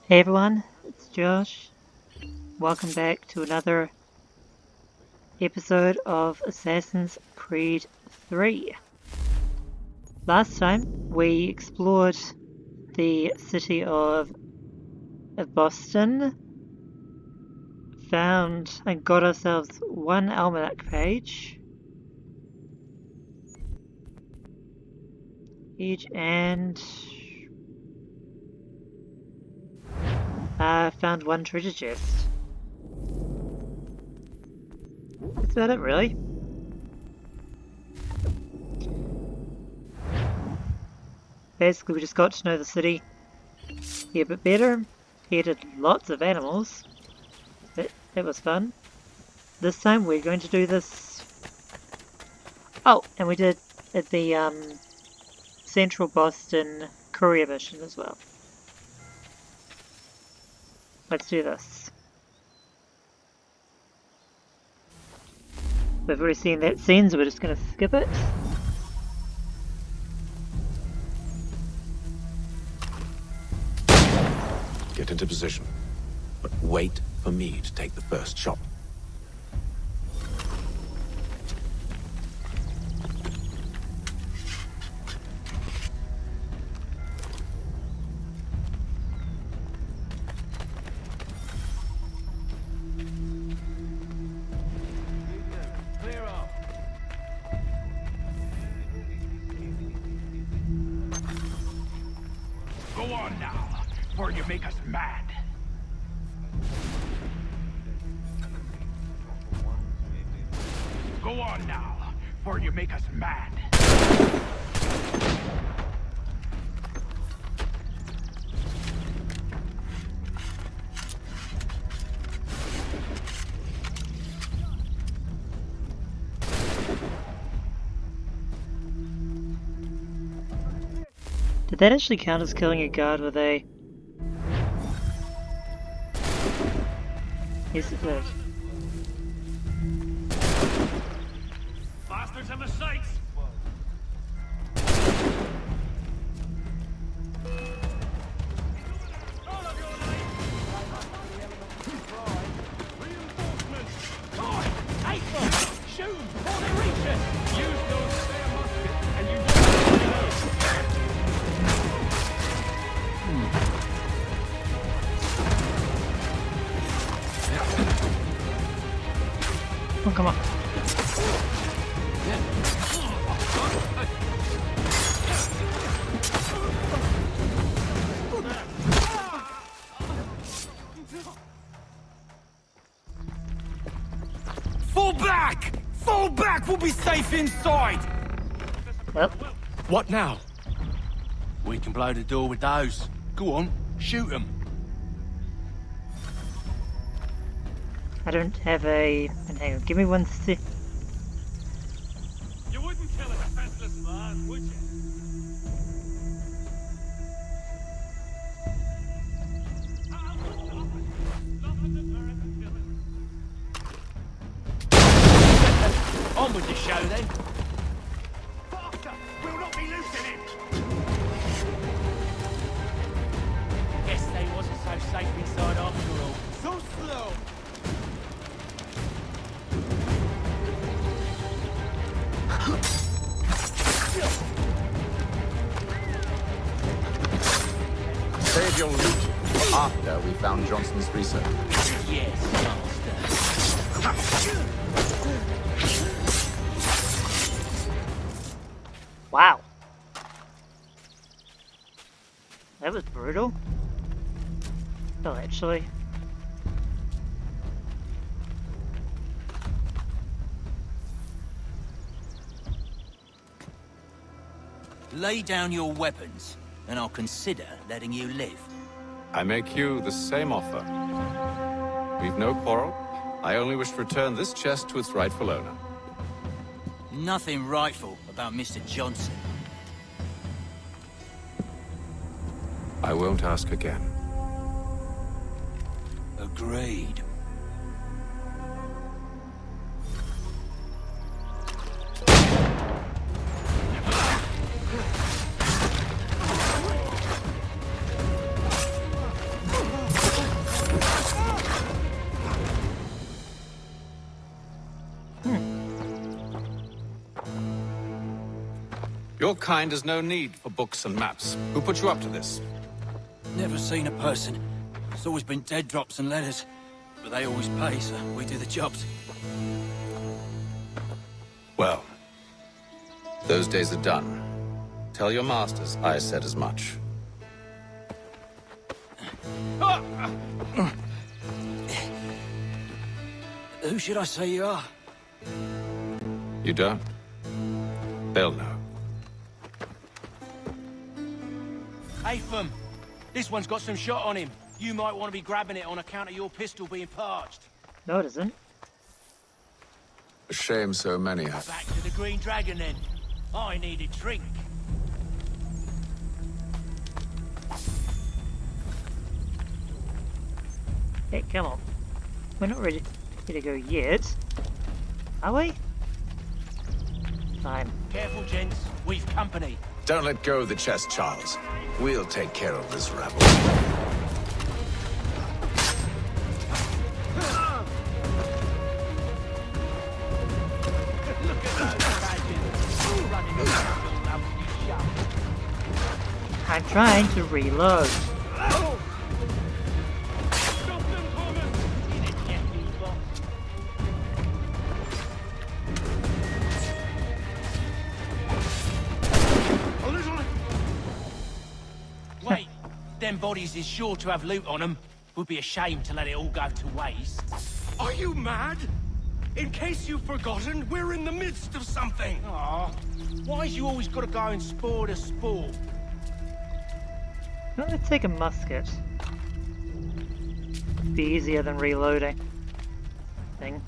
Hey everyone, it's Josh. Welcome back to another episode of Assassin's Creed 3. Last time we explored the city of Boston, found and got ourselves one almanac page each, and found one treasure chest. That's about it, really. Basically, we just got to know the city a bit better. Headed lots of animals. That was fun. This time we're going to do this. Oh, and we did at the Central Boston courier mission as well. Let's do this. We've already seen that scene, so we're just going to skip it. Get into position, but wait for me to take the first shot. Go on now, or you make us mad. Go on now, or you make us mad. Did that actually count as killing a guard with a... Yes, it did. Bastards have a sights. Oh, come on. Fall back! Fall back! We'll be safe inside! Well, What now? We can blow the door with those. Go on, shoot them. I don't have a... Hang on, give me one sec. You wouldn't kill a defenseless man, would you? On with the show then. Faster! We'll not be losing him! Guess they wasn't so safe inside after all. So slow! Save your loot for after we found Johnson's research. Yes, master. Wow. That was brutal. Oh, actually. Lay down your weapons, and I'll consider letting you live. I make you the same offer. We've no quarrel. I only wish to return this chest to its rightful owner. Nothing rightful about Mr. Johnson. I won't ask again. Agreed. Your kind has no need for books and maps. Who put you up to this? Never seen a person. It's always been dead drops and letters. But they always pay, so we do the jobs. Well, those days are done. Tell your masters I said as much. Who should I say you are? You don't? They'll know. Atham, this one's got some shot on him. You might want to be grabbing it on account of your pistol being parched. No, it isn't. A shame so many have. Back to the Green Dragon then. I need a drink. Hey, come on. We're not ready to go yet. Are we? Fine. Careful, gents. We've company. Don't let go of the chest, Charles. We'll take care of this rabble. Look at those badges. Running around all over the shop. I'm trying to reload. Stop them, Thomas! In a Jeffy box. A little... Wait, them bodies is sure to have loot on them. Would be a shame to let it all go to waste. Are you mad? In case you've forgotten, we're in the midst of something. Aw, why's you always gotta go and sport a sport? Well, let's take a musket. Be easier than reloading. Thing.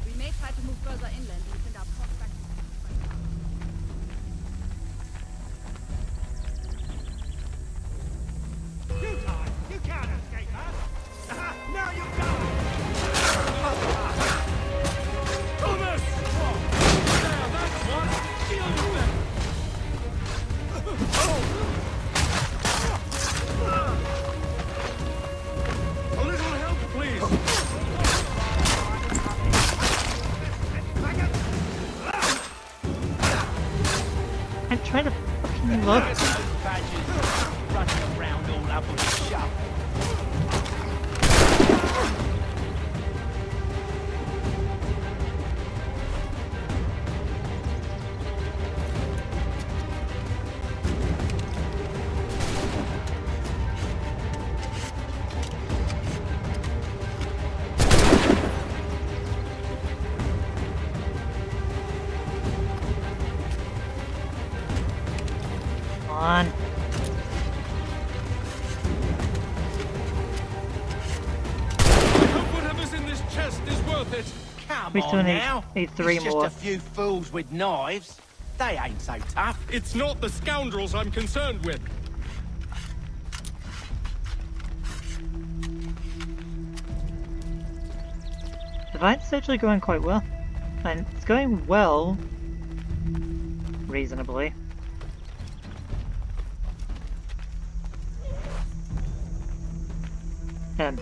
We may try to move further inland and send our ports back to You can't. You can't escape us. Aha, now you've got Thomas! Now that's one. Deal with it. A little help, please. I'm trying to fucking look. Badges running around all over the shop. Come on. Hope whatever's in this chest is worth it. Come We still on need- now. need three It's more. just a few fools with knives. They ain't so tough. It's not the scoundrels I'm concerned with. The fight's actually going quite well. And it's going well. Reasonably. Um.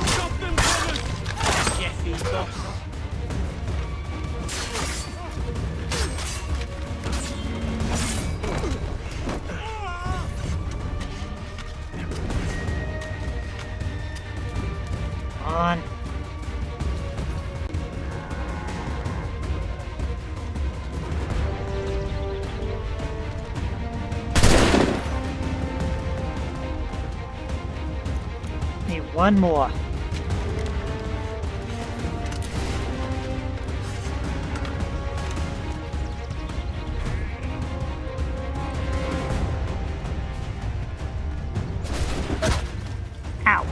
Stop them, Thomas! Jeffy boss. On. Need one more. Ow.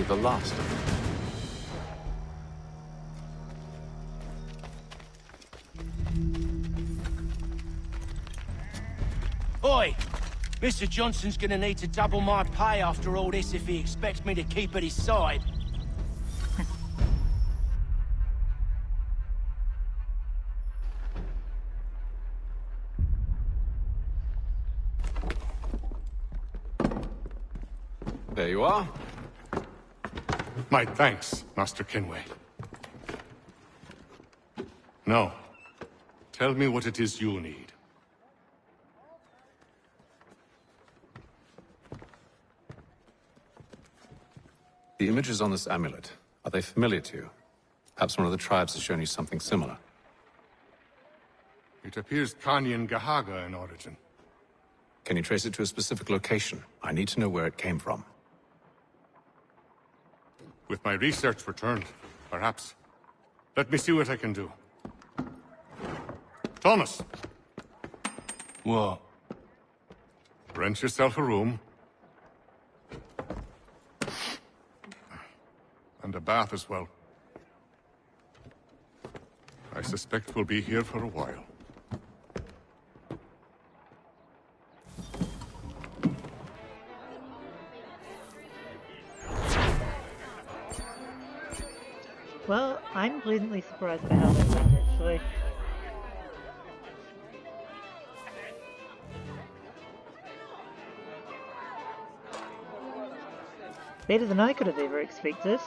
the last of them. Oi! Mr. Johnson's gonna need to double my pay after all this if he expects me to keep at his side. There you are. My thanks, Master Kenway. Now, tell me what it is you need. The images on this amulet, are they familiar to you? Perhaps one of the tribes has shown you something similar. It appears Kanyan Gahaga in origin. Can you trace it to a specific location? I need to know where it came from. With my research returned, perhaps. Let me see what I can do. Thomas! What? Rent yourself a room. And a bath as well. I suspect we'll be here for a while. Well, I'm pleasantly surprised by how that went, actually. Better than I could have ever expected.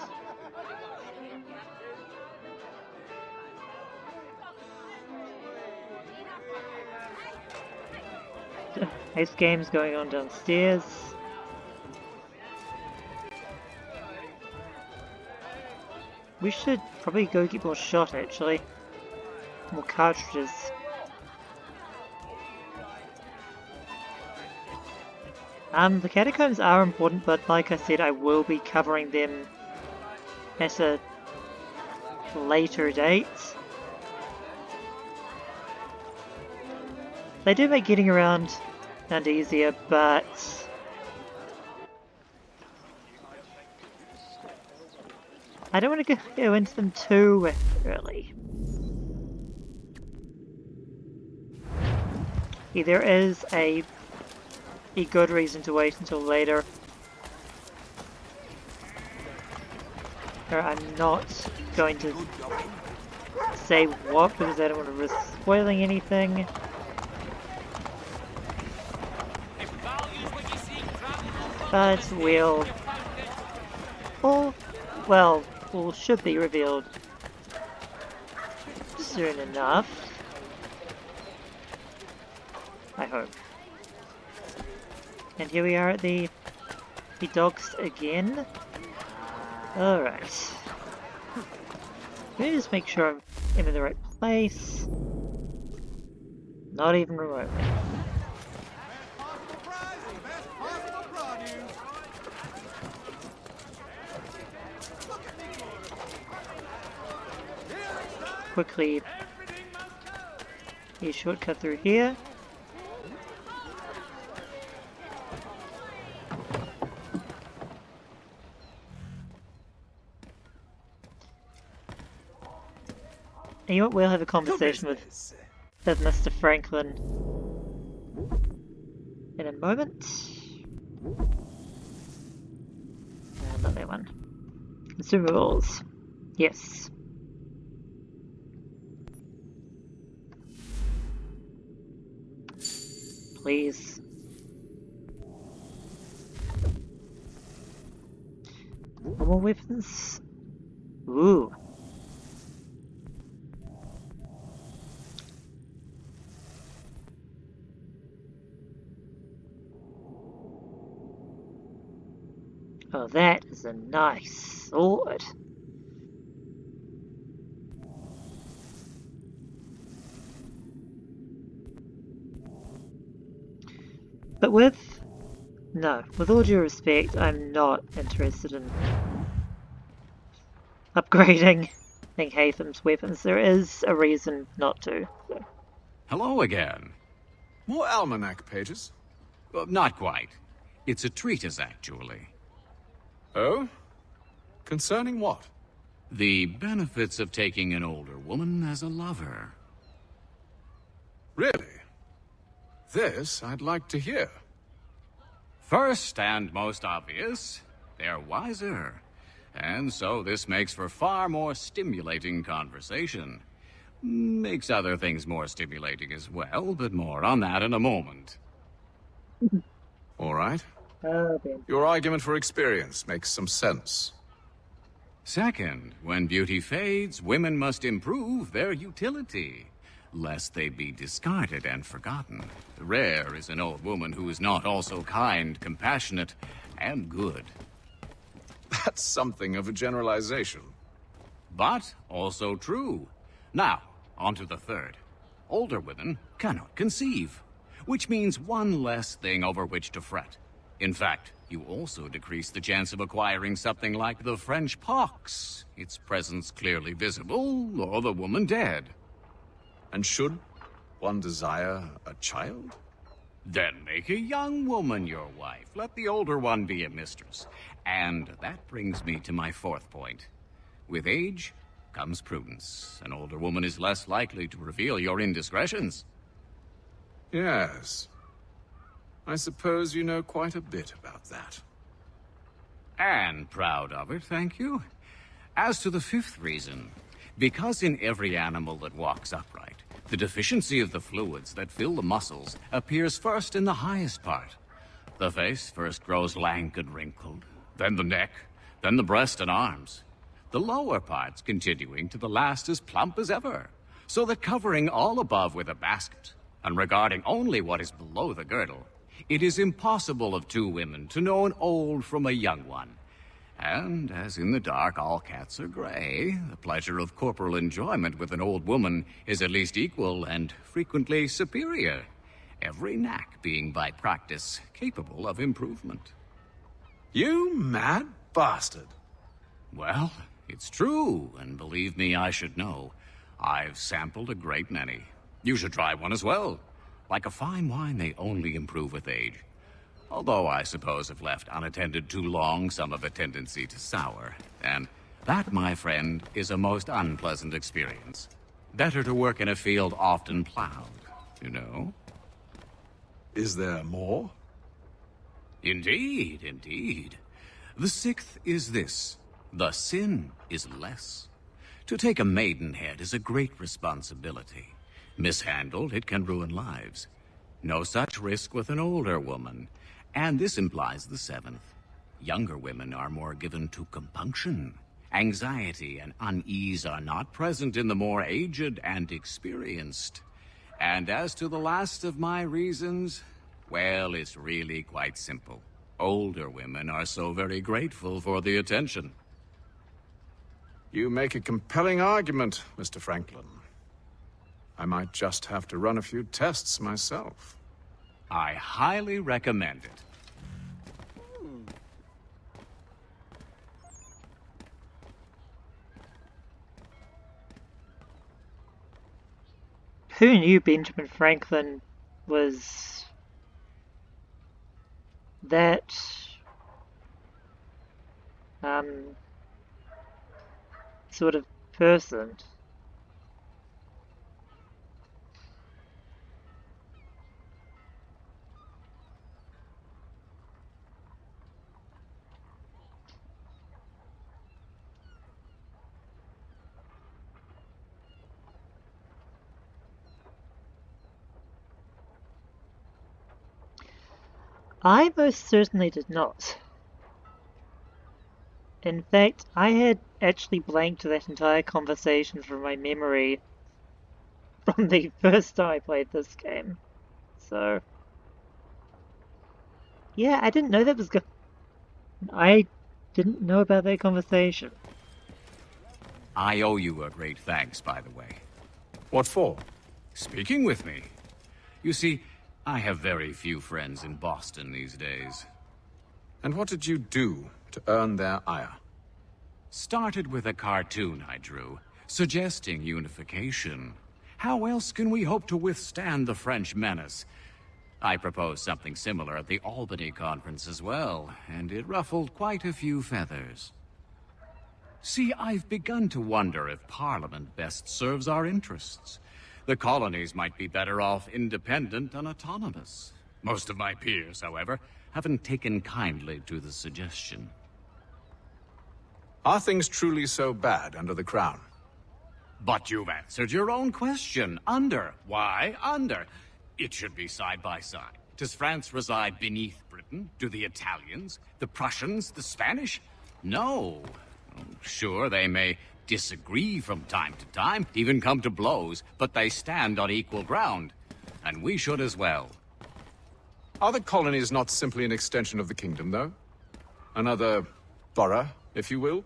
Ace games going on downstairs. We should probably go get more shot, actually. More cartridges. The catacombs are important, but like I said, I will be covering them at a later date. They do make getting around and easier, but I don't want to go into them too early. Yeah, there is a good reason to wait until later. I'm not going to say what because I don't want to risk spoiling anything. But we'll... all should be revealed soon enough. I hope. And here we are at the docks again. Alright. Let me just make sure I'm in the right place. Not even remotely. Quickly, a shortcut through here. And you know what, we'll have a conversation with Mr. Franklin in a moment. Not that one. Consumables. Yes. Please. More weapons. Ooh. Oh, that is a nice sword. But with all due respect, I'm not interested in upgrading Hatham's weapons. There is a reason not to. So. Hello again. More almanac pages? Not quite. It's a treatise, actually. Oh? Concerning what? The benefits of taking an older woman as a lover. Really? This I'd like to hear. First and most obvious, they're wiser. And so this makes for far more stimulating conversation. Makes other things more stimulating as well, but more on that in a moment. All right. Oh, Ben. Your argument for experience makes some sense. Second, when beauty fades, women must improve their utility, lest they be discarded and forgotten. Rare is an old woman who is not also kind, compassionate, and good. That's something of a generalization. But also true. Now, on to the third. Older women cannot conceive, which means one less thing over which to fret. In fact, you also decrease the chance of acquiring something like the French pox, its presence clearly visible, or the woman dead. And should one desire a child? Then make a young woman your wife. Let the older one be a mistress. And that brings me to my fourth point. With age comes prudence. An older woman is less likely to reveal your indiscretions. Yes. I suppose you know quite a bit about that. And proud of it, thank you. As to the fifth reason, because in every animal that walks upright, the deficiency of the fluids that fill the muscles appears first in the highest part. The face first grows lank and wrinkled, then the neck, then the breast and arms. The lower parts continuing to the last as plump as ever, so that covering all above with a basket, and regarding only what is below the girdle, it is impossible of two women to know an old from a young one. And, as in the dark all cats are gray, the pleasure of corporal enjoyment with an old woman is at least equal and frequently superior, every knack being by practice capable of improvement. You mad bastard. Well, it's true, and believe me, I should know. I've sampled a great many. You should try one as well. Like a fine wine, they only improve with age. Although I suppose if left unattended too long, some have a tendency to sour. And that, my friend, is a most unpleasant experience. Better to work in a field often plowed, you know? Is there more? Indeed, indeed. The sixth is this. The sin is less. To take a maidenhead is a great responsibility. Mishandled, it can ruin lives. No such risk with an older woman. And this implies the seventh. Younger women are more given to compunction. Anxiety and unease are not present in the more aged and experienced. And as to the last of my reasons, well, it's really quite simple. Older women are so very grateful for the attention. You make a compelling argument, Mr. Franklin. I might just have to run a few tests myself. I highly recommend it. Who knew Benjamin Franklin was that sort of person? I most certainly did not. In fact, I had actually blanked that entire conversation from my memory from the first time I played this game. So, yeah, I didn't know that was I didn't know about that conversation. I owe you a great thanks, by the way. What for? Speaking with me. You see, I have very few friends in Boston these days. And what did you do to earn their ire? Started with a cartoon I drew, suggesting unification. How else can we hope to withstand the French menace? I proposed something similar at the Albany conference as well, and it ruffled quite a few feathers. See, I've begun to wonder if Parliament best serves our interests. The colonies might be better off independent and autonomous. Most of my peers, however, haven't taken kindly to the suggestion. Are things truly so bad under the Crown? But you've answered your own question. Under. Why under? It should be side by side. Does France reside beneath Britain? Do the Italians? The Prussians? The Spanish? No. Sure, they may disagree from time to time, even come to blows, but they stand on equal ground. And we should as well. Are the colonies not simply an extension of the kingdom, though? Another borough, if you will?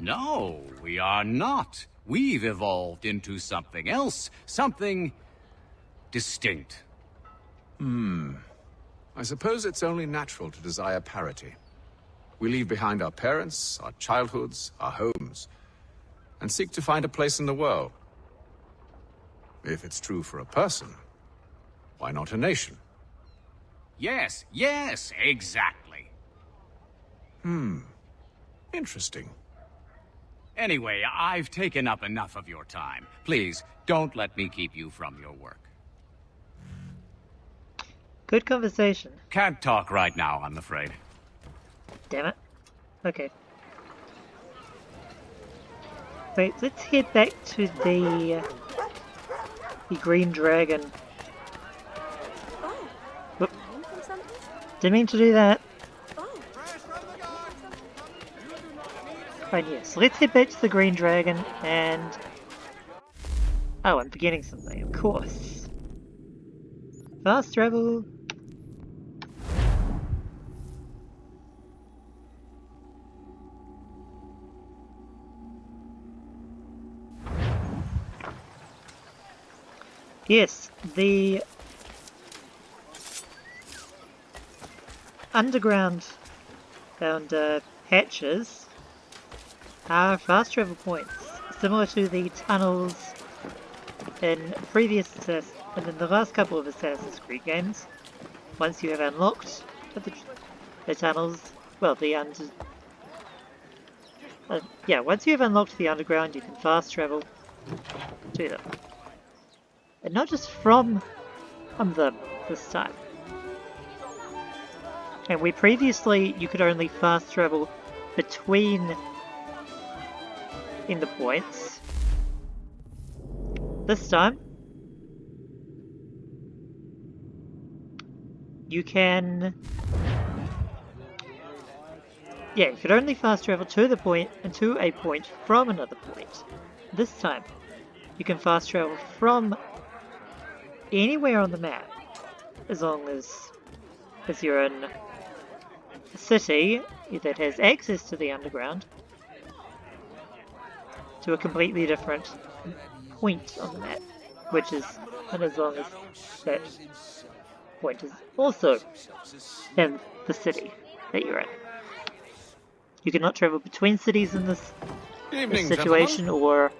No, we are not. We've evolved into something else, something distinct. I suppose it's only natural to desire parity. We leave behind our parents, our childhoods, our homes, and seek to find a place in the world. If it's true for a person, why not a nation? Yes, exactly. Interesting. Anyway, I've taken up enough of your time. Please, don't let me keep you from your work. Good conversation. Can't talk right now, I'm afraid. Damn it. Okay. Wait, let's head back to the Green Dragon. Whoop. Didn't mean to do that. Right, yes. Let's head back to the Green Dragon and... Oh, I'm forgetting something, of course. Fast travel. Yes, the underground found hatches are fast travel points, similar to the tunnels in the last couple of Assassin's Creed games. Once you have unlocked the tunnels, well, once you have unlocked the underground, you can fast travel to them. And not just from them this time. And where previously you could only fast travel between in the points, this time you can... Yeah, you could only fast travel to the point and to a point from another point. This time you can fast travel from anywhere on the map, as long as you're in a city that has access to the underground, to a completely different point on the map, and as long as that point is also in the city that you're in. You cannot travel between cities in this situation, or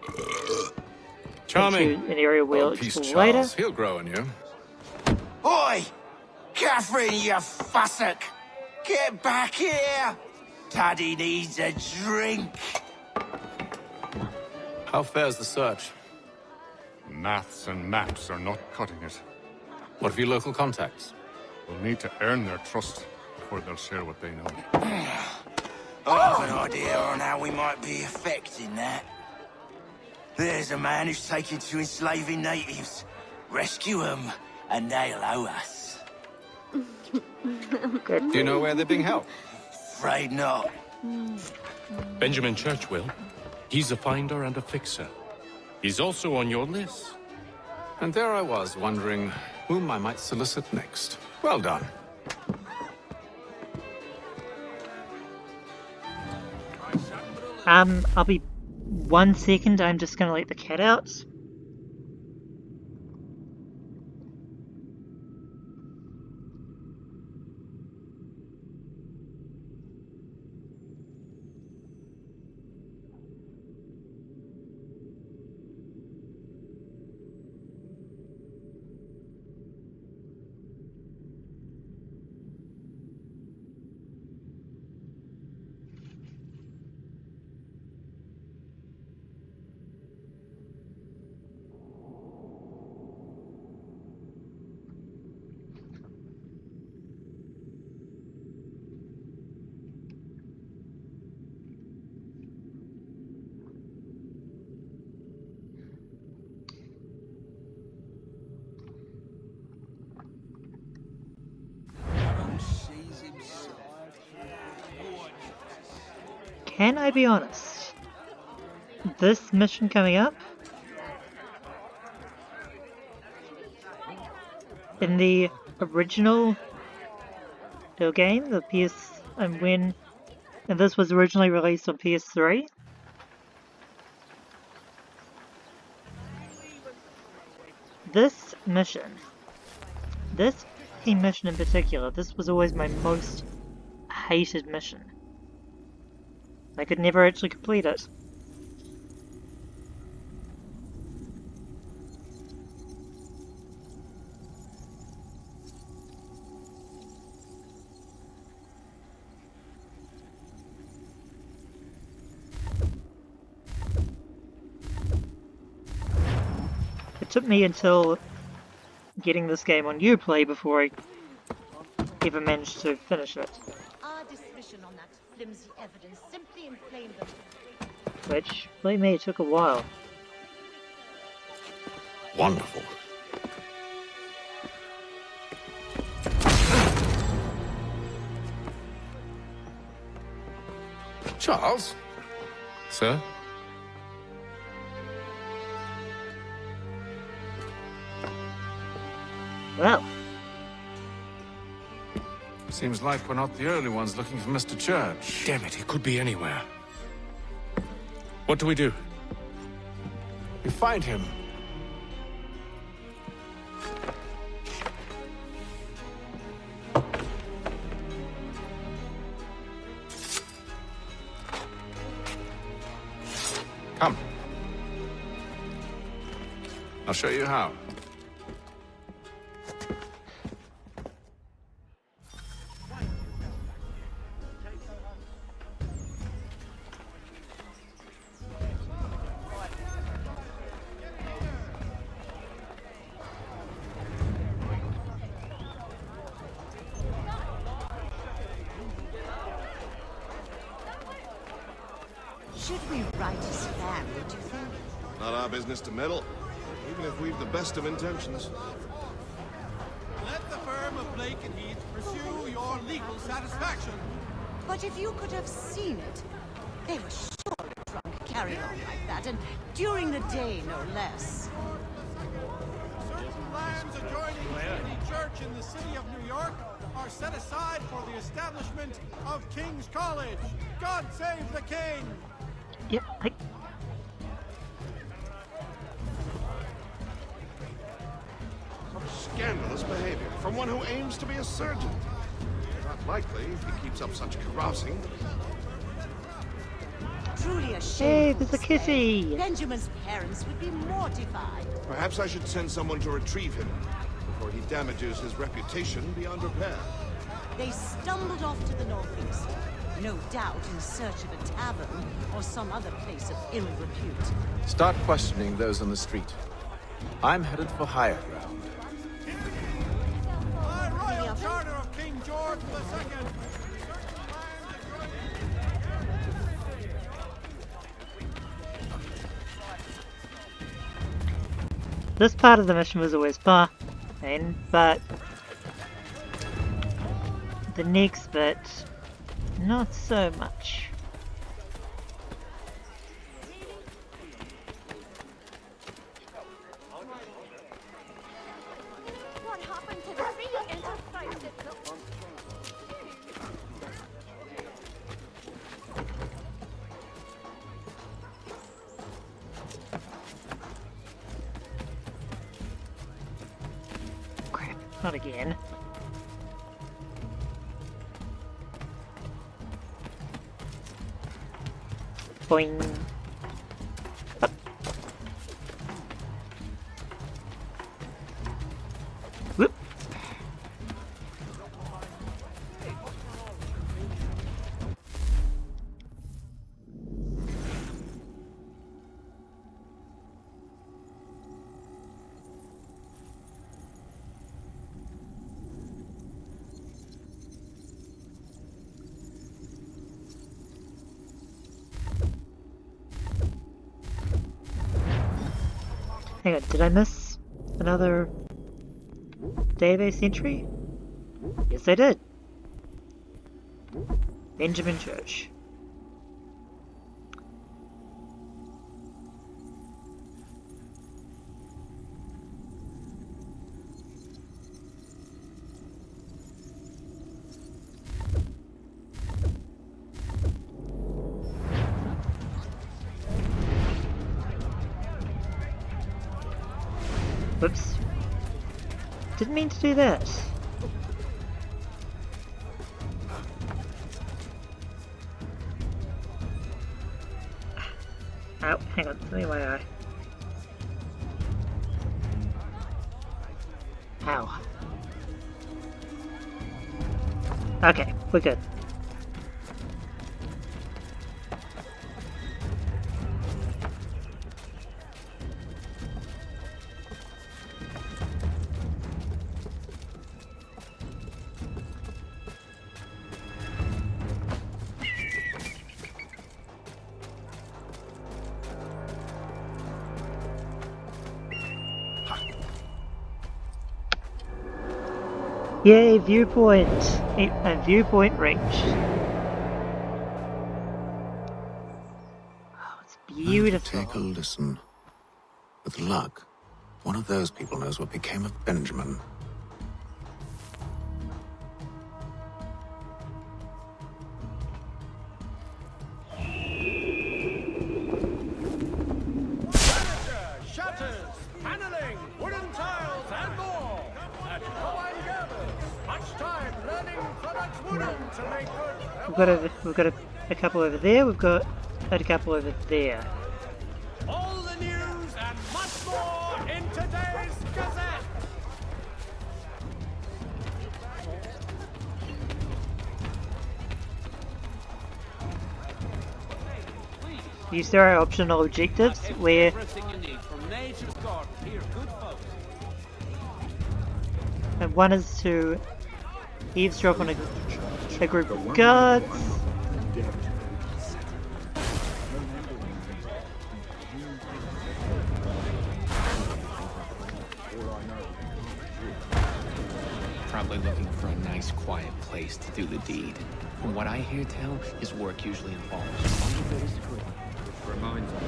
Charming. into an area we'll Peace, explore later. Charles. He'll grow on you. Oi! Catherine, you fussock! Get back here! Daddy needs a drink! How fares the search? Maths and maps are not cutting it. What of your local contacts? We'll need to earn their trust before they'll share what they know. I have an idea on how we might be affecting that. There's a man who's taken to enslaving natives. Rescue them, and they'll owe us. Do you know where they're being held? Afraid not. Benjamin Church will. He's a finder and a fixer. He's also on your list. And there I was, wondering whom I might solicit next. Well done. I'll be 1 second, I'm just gonna let the cat out. can I be honest? This mission coming up, in the original game, the and this was originally released on PS3. This mission in particular, this was always my most hated mission. I could never actually complete it. It took me until getting this game on Uplay before I ever managed to finish it. Our decision on that flimsy evidence simply inflamed them. Which, believe me, it took a while. Wonderful. Charles? Sir? Well, Seems like we're not the only ones looking for Mr. Church. Damn it, he could be anywhere. What do we do? We find him. Come. I'll show you how. Should we write his family, do you think? Not our business to meddle, even if we've the best of intentions. Let the firm of Blake and Heath pursue your legal satisfaction. But if you could have seen it, they were surely drunk carrying on like that, and during the day, no less. Certain lands adjoining any church in the city of New York are set aside for the establishment of King's College. God save the king! yep, Scandalous behavior from one who aims to be a surgeon. Not likely if he keeps up such carousing. Truly a Hey, shame. there's a kitty! Benjamin's parents would be mortified. Perhaps I should send someone to retrieve him before he damages his reputation beyond repair. They stumbled off to the northeast, no doubt in search of a tavern or some other place of ill repute. Start questioning those on the street. I'm headed for higher ground. By royal charter of King George II, This part of the mission was always fun, but the next bit, not so much. What happened to the free enterprise? Crap, not again. Boing. Up. Whoop. Hang on, did I miss another database entry? Yes, I did. Benjamin Church. Whoops. Didn't mean to do that. Oh, hang on, let me my eye. Ow. Okay, we're good. Yay, viewpoint! And viewpoint reached. Oh, it's beautiful. Take a listen. With luck, one of those people knows what became of Benjamin. Furniture, shutters, paneling, wooden tiles, and more. At Combine Gathers, much time learning products wooden to make good. We've got a couple over there. We've got a couple over there. All the news and much more in today's Gazette. These are our optional objectives where Everything you need from nature's garden. Here, good folks. and one is to eavesdrop on a group of guards. Probably looking for a nice, quiet place to do the deed. From what I hear tell, his work usually involves Which reminds me,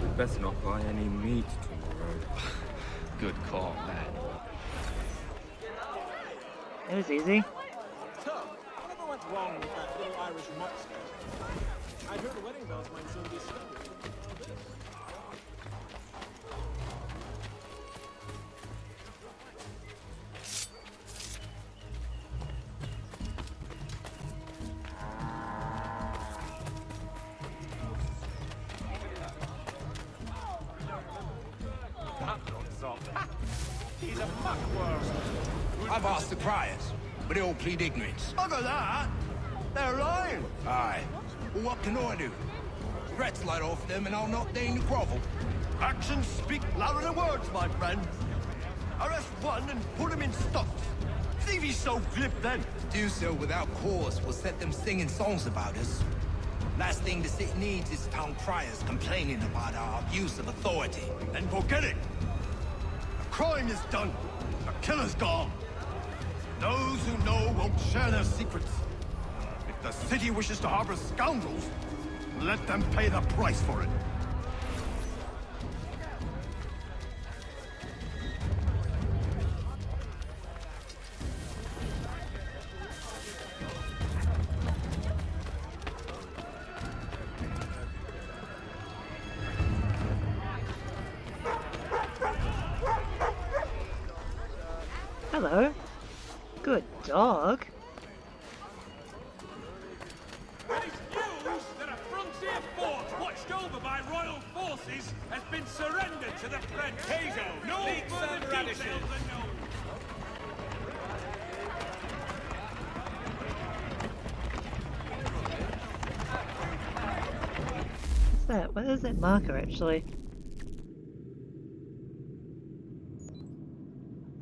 we'd better not buy any meat tomorrow. good call, Matt. It was easy. So, whatever went wrong with that little Irish mutt skirt? I heard the wedding bells might soon be stuck. He's a muckworm. I've asked the criers, but they all plead ignorance. Look at that! They're lying! Aye. Well, what can I do? Threats light off them and I'll not deign to grovel. Actions speak louder than words, my friend. Arrest one and put him in stocks. See if he's so glib then. Do so without cause will set them singing songs about us. Last thing the city needs is town criers complaining about our abuse of authority. Then forget it. The crime is done. The killer's gone. Those who know won't share their secrets. If the city wishes to harbor scoundrels, let them pay the price for it. Hello. Good dog. It is news that a frontier fort watched over by royal forces has been surrendered to the French. Hago, no further details are known. What's that? What is that marker actually?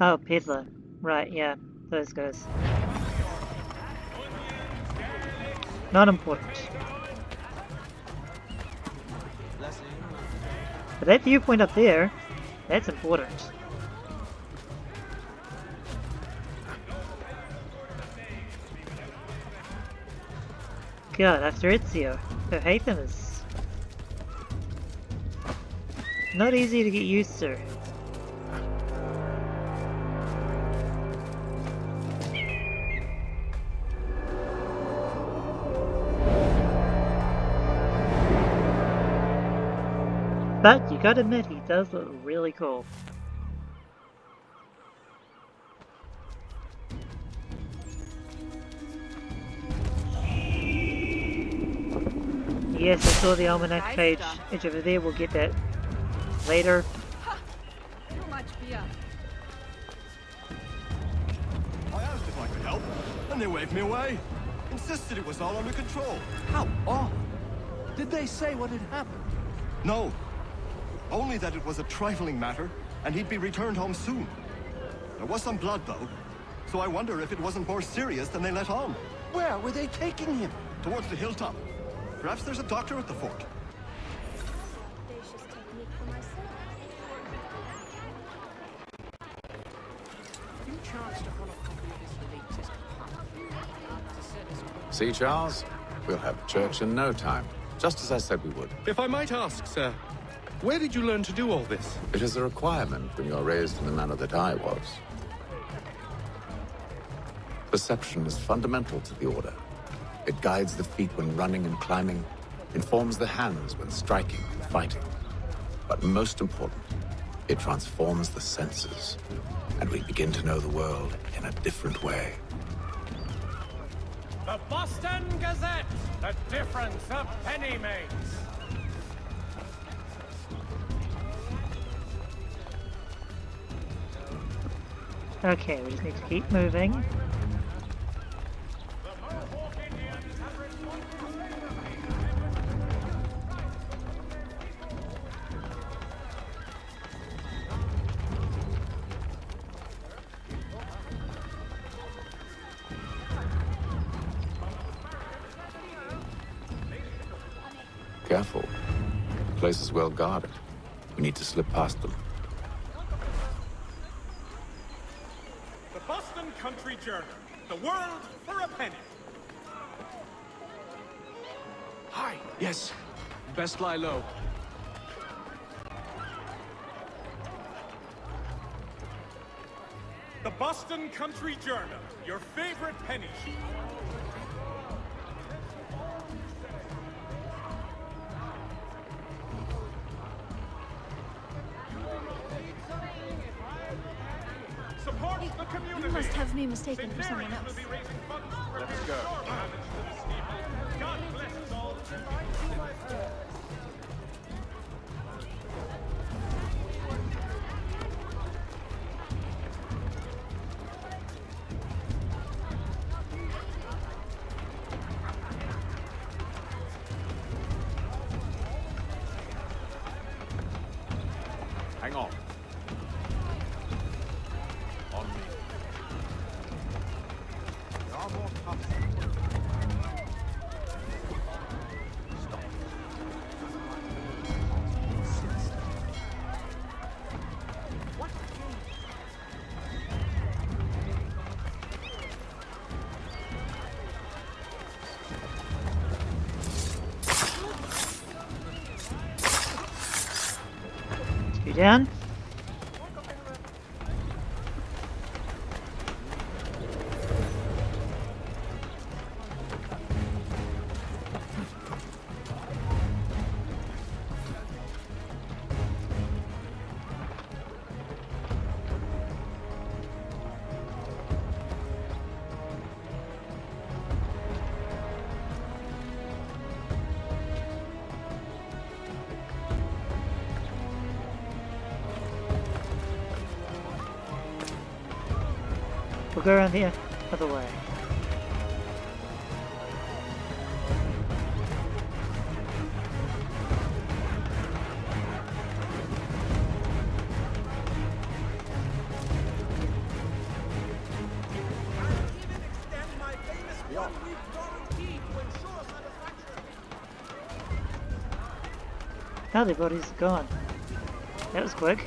Oh, peddler. Right, yeah, those guys. Not important. But that viewpoint up there, that's important. God, after Ezio, her Hatham is not easy to get used to. But you gotta admit, he does look really cool. Yes, I saw the almanac page edge over there. We'll get that later. Too much beer. I asked if I could help, and they waved me away. Insisted it was all under control. How odd. Did they say what had happened? No. Only that it was a trifling matter, and he'd be returned home soon. There was some blood, though, so I wonder if it wasn't more serious than they let on. Where were they taking him? Towards the hilltop. Perhaps there's a doctor at the fort. Audacious technique for myself. You chanced upon a copy of this latest pamphlet. See, Charles? We'll have church in no time, just as I said we would. If I might ask, sir, where did you learn to do all this? It is a requirement when you're raised in the manner that I was. Perception is fundamental to the Order. It guides the feet when running and climbing, informs the hands when striking and fighting. But most important, it transforms the senses, and we begin to know the world in a different way. The Boston Gazette! The difference a penny makes! Okay, we just need to keep moving. Careful. The place is well guarded. We need to slip past them. The Boston Country Journal. The world for a penny. Hi. Yes. Best lie low. The Boston Country Journal. Your favorite penny sheet. Support the community. You must have me mistaken for someone else. Let's go. God bless us all. Hang on. On me. There are more cups. Stop. What? You down? We'll go around the other way. Now their bodies are gone. That was quick.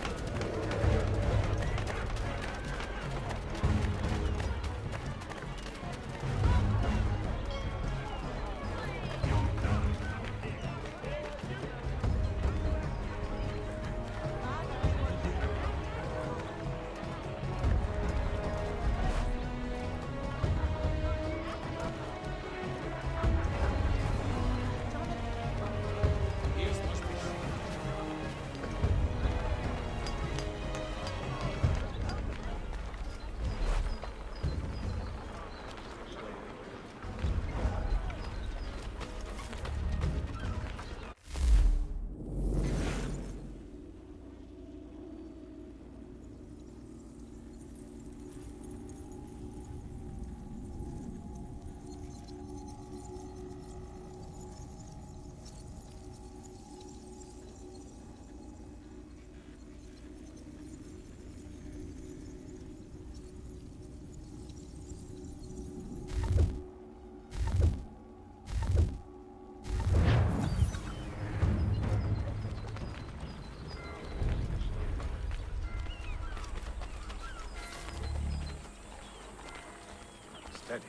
steady.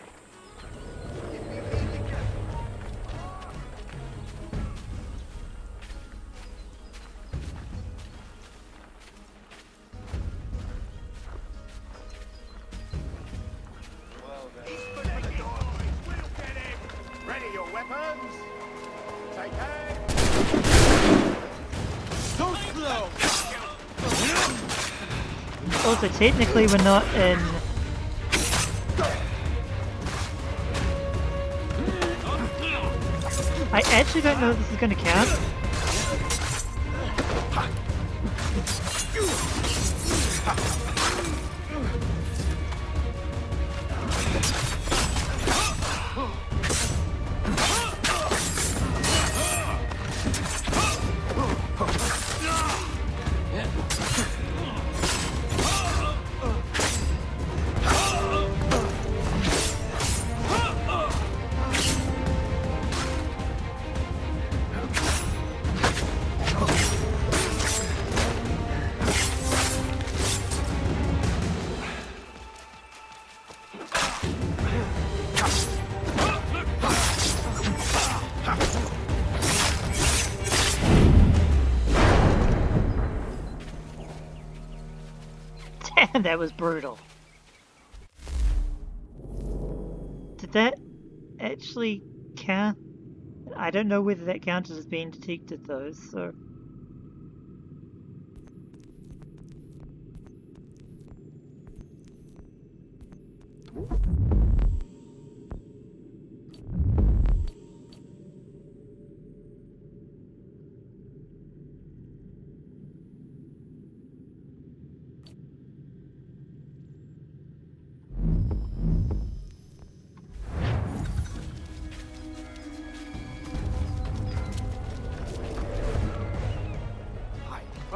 Ready your weapons. Take aim. So slow. Also, technically, we're not in. I actually don't know if this is going to count. Damn, that was brutal. Did that actually count? I don't know whether that counted as being detected though, so...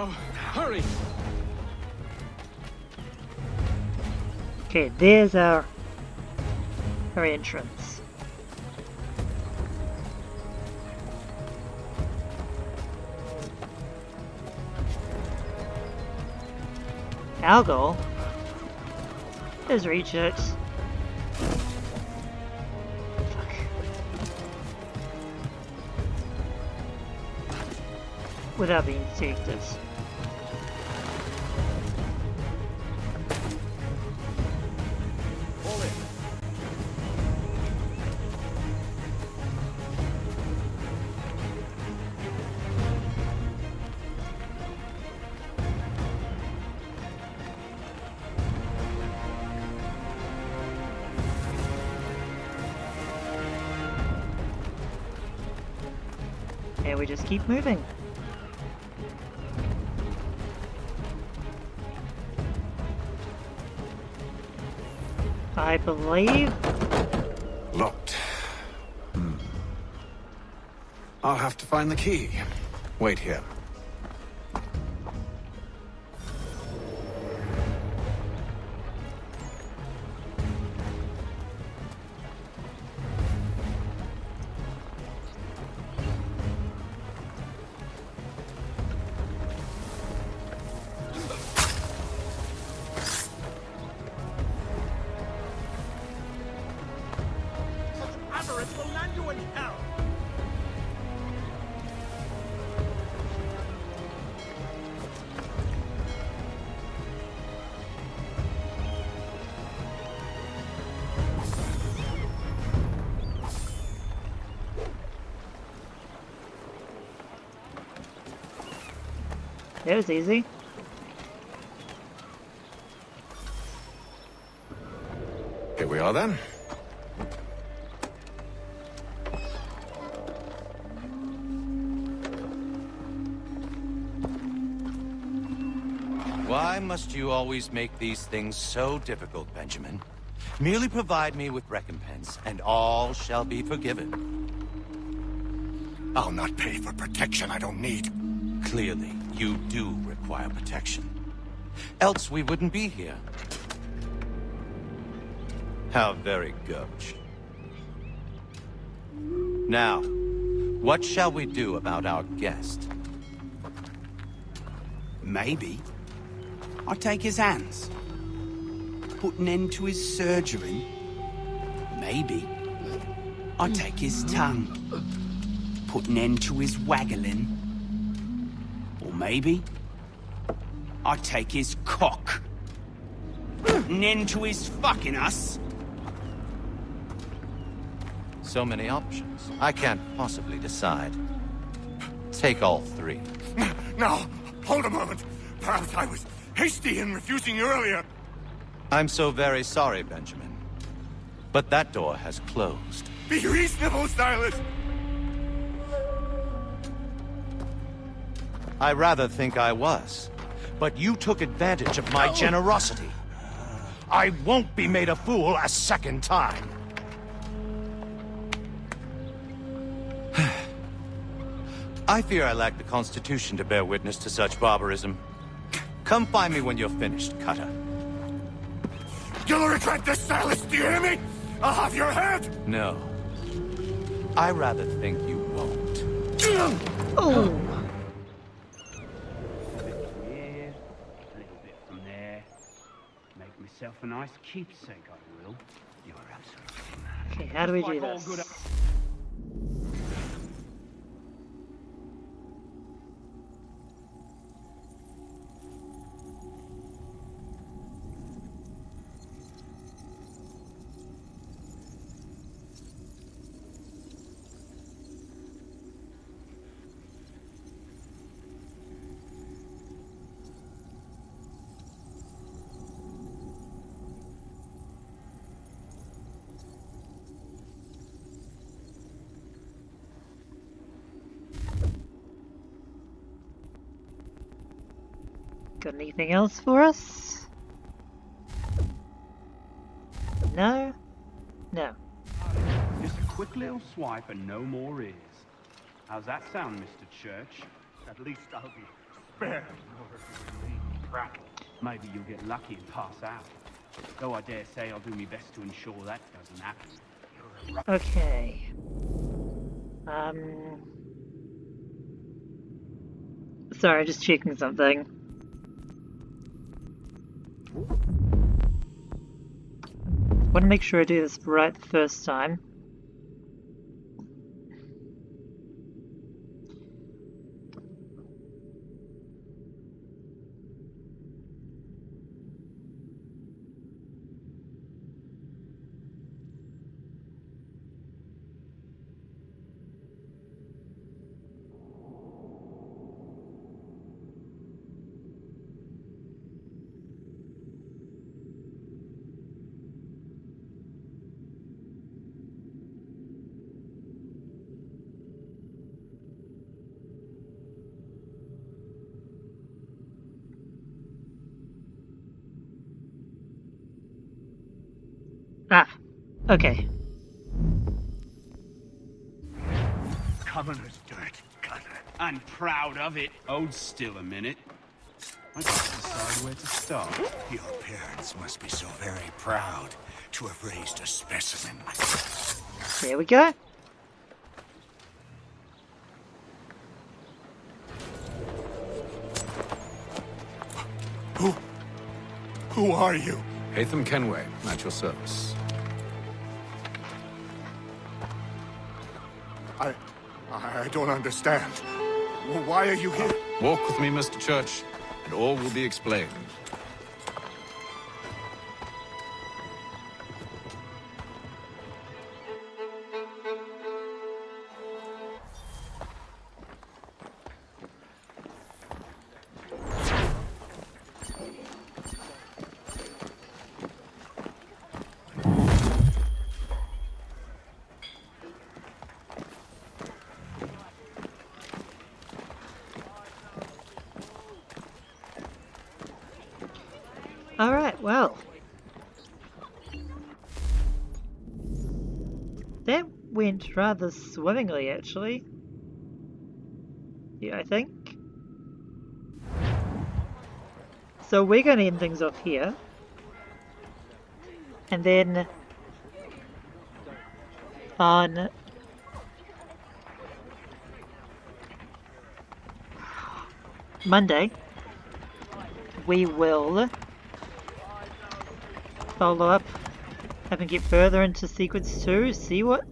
Oh, hurry! Okay, there's our entrance. Our goal is reach it. Fuck. Without being detected. And we just keep moving. I believe... Locked. I'll have to find the key. Wait here. Avarice will land you in hell! That was easy. Here we are then. Why must you always make these things so difficult, Benjamin? Merely provide me with recompense, and all shall be forgiven. I'll not pay for protection I don't need. Clearly, you do require protection. Else we wouldn't be here. How very gauche. Now, what shall we do about our guest? Maybe I take his hands, put an end to his surgery, maybe I take his tongue, put an end to his waggling. Or maybe I take his cock, put an end to his fucking us. So many options. I can't possibly decide. Take all three. Now, hold a moment. Perhaps I was hasty in refusing you earlier. I'm so very sorry, Benjamin. But that door has closed. Be reasonable, Stylist. I rather think I was. But you took advantage of my generosity. I won't be made a fool a second time. I fear I lack the constitution to bear witness to such barbarism. Come find me when you're finished, Cutter. You'll regret this, Stylist, do you hear me? I'll have your head! No. I rather think you won't. Oh! A bit from here, a little bit from there. Make myself a nice keepsake, I will. You're absolutely mad. Okay, how do we do this? Got anything else for us? No? No. Just a quick little swipe and no more is. How's that sound, Mr. Church? At least I'll be spared. Maybe you'll get lucky and pass out. Though I dare say I'll do my best to ensure that doesn't happen. Okay. Sorry, just checking something. Want to make sure I do this right the first time. Ah, okay. Commoner's dirt, Cutter. I'm proud of it. Hold still a minute. I can't decide where to start. Your parents must be so very proud to have raised a specimen. There we go. Who are you? Hatham Kenway, at your service. I don't understand. Why are you here? Walk with me, Mr. Church, and all will be explained. Alright, well. That went rather swimmingly, actually. Yeah, I think. So we're going to end things off here. And then on Monday, we will follow up Up and get further into Secrets 2, see what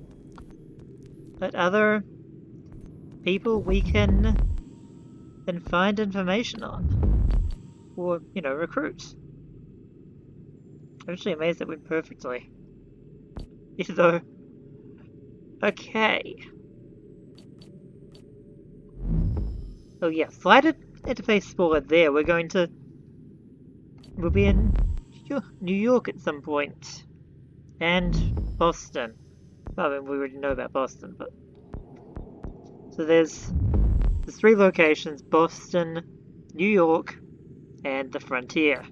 other people we can then find information on. Or, you know, recruit. I'm actually amazed that went perfectly. Though. Okay. Oh yeah, slide interface spoiler there. We'll be in New York at some point. And Boston. Well, I mean, we already know about Boston, but... So there's 3 locations: Boston, New York, and the frontier.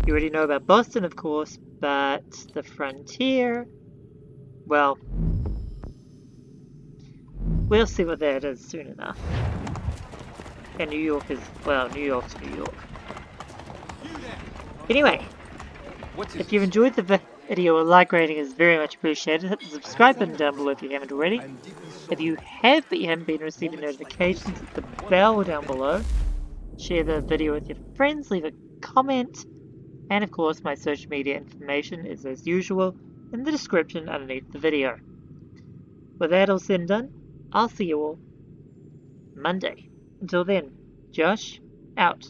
You already know about Boston, of course, but the frontier... Well... We'll see what that is soon enough. And New York is... Well, New York's New York. Anyway, if you've enjoyed the video, a like rating is very much appreciated. Hit the subscribe button down below if you haven't already. If you have but you haven't been receiving notifications, hit the bell down below. Share the video with your friends, leave a comment, and of course my social media information is as usual in the description underneath the video. With that all said and done, I'll see you all Monday. Until then, Josh, out.